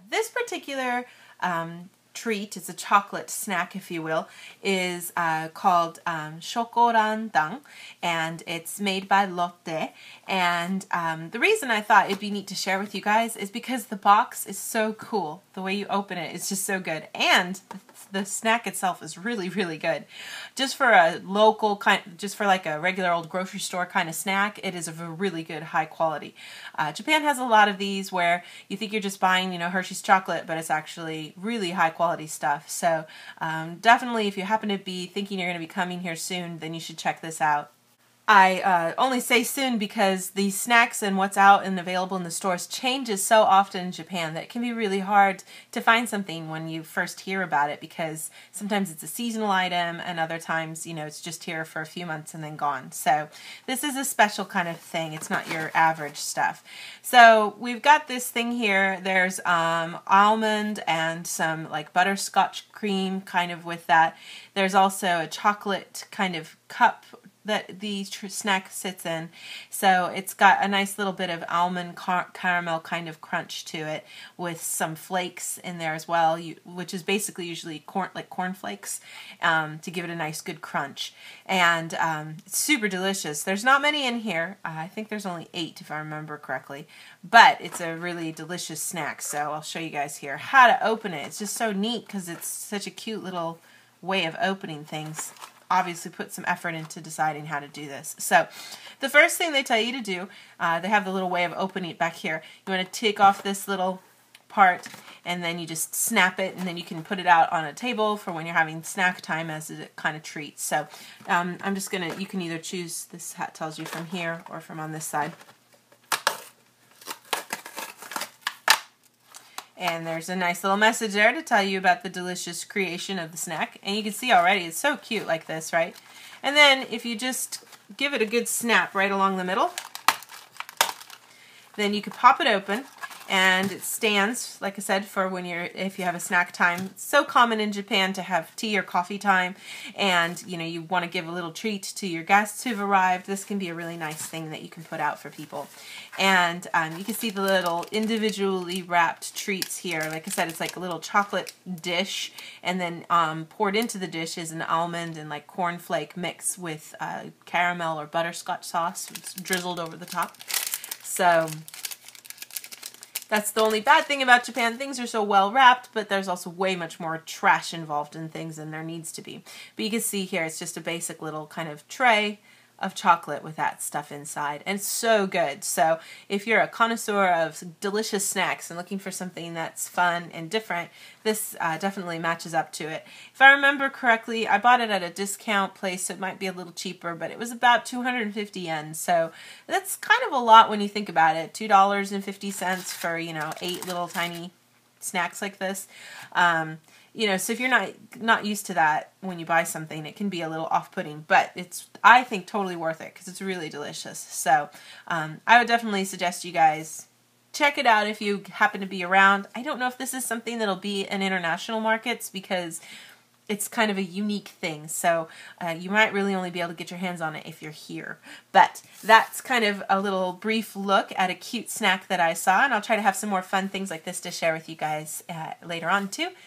This particular treat, it's a chocolate snack if you will, is called Shocolantan, and it's made by Lotte. And the reason I thought it'd be neat to share with you guys is because the box is so cool. The way you open it is just so good, and the snack itself is really, really good. Just for a local just for like a regular old grocery store kind of snack, it is of a really good high quality. Japan has a lot of these where you think you're just buying, Hershey's chocolate, but it's actually really high quality stuff. So definitely, if you happen to be thinking you're going to be coming here soon, then you should check this out. I only say soon because these snacks and what's out and available in the stores changes so often in Japan that it can be really hard to find something when you first hear about it, because sometimes it's a seasonal item and other times, it's just here for a few months and then gone. So this is a special kind of thing. It's not your average stuff. So we've got this thing here. There's almond and some like butterscotch cream kind of with that. There's also a chocolate kind of cup that the snack sits in. So it's got a nice little bit of almond caramel kind of crunch to it, with some flakes in there as well, which is basically usually corn flakes, to give it a nice good crunch. And it's super delicious. There's not many in here. I think there's only 8 if I remember correctly, but it's a really delicious snack. So I'll show you guys here how to open it. It's just so neat because it's such a cute little way of opening things. Obviously put some effort into deciding how to do this. So the first thing they tell you to do, they have the little way of opening it back here. You want to take off this little part and then you just snap it, and then you can put it out on a table for when you're having snack time as a kind of treat. So I'm just gonna, you can either choose, this hat tells you from here or from on this side. And there's a nice little message there to tell you about the delicious creation of the snack. And you can see already it's so cute like this, right? And then if you just give it a good snap right along the middle, then you could pop it open, and it stands, like I said, for when if you have a snack time. It's so common in Japan to have tea or coffee time, and you want to give a little treat to your guests who've arrived. This can be a really nice thing that you can put out for people. And you can see the little individually wrapped treats here. Like I said, it's like a little chocolate dish, and then poured into the dish is an almond and like cornflake mix with caramel or butterscotch sauce. It's drizzled over the top. So that's the only bad thing about Japan. Things are so well wrapped, but there's also way much more trash involved in things than there needs to be. But you can see here, it's just a basic little kind of tray of chocolate with that stuff inside, and it's so good. So if you're a connoisseur of delicious snacks and looking for something that's fun and different, this definitely matches up to it. If I remember correctly, I bought it at a discount place, so it might be a little cheaper, but it was about 250 yen, so that's kind of a lot when you think about it. $2.50 for 8 little tiny snacks like this. So if you're not used to that when you buy something, it can be a little off-putting, but it's, I think, totally worth it because it's really delicious. So I would definitely suggest you guys check it out if you happen to be around. I don't know if this is something that'll be in international markets because it's kind of a unique thing, so you might really only be able to get your hands on it if you're here. But that's kind of a little brief look at a cute snack that I saw, and I'll try to have some more fun things like this to share with you guys later on too.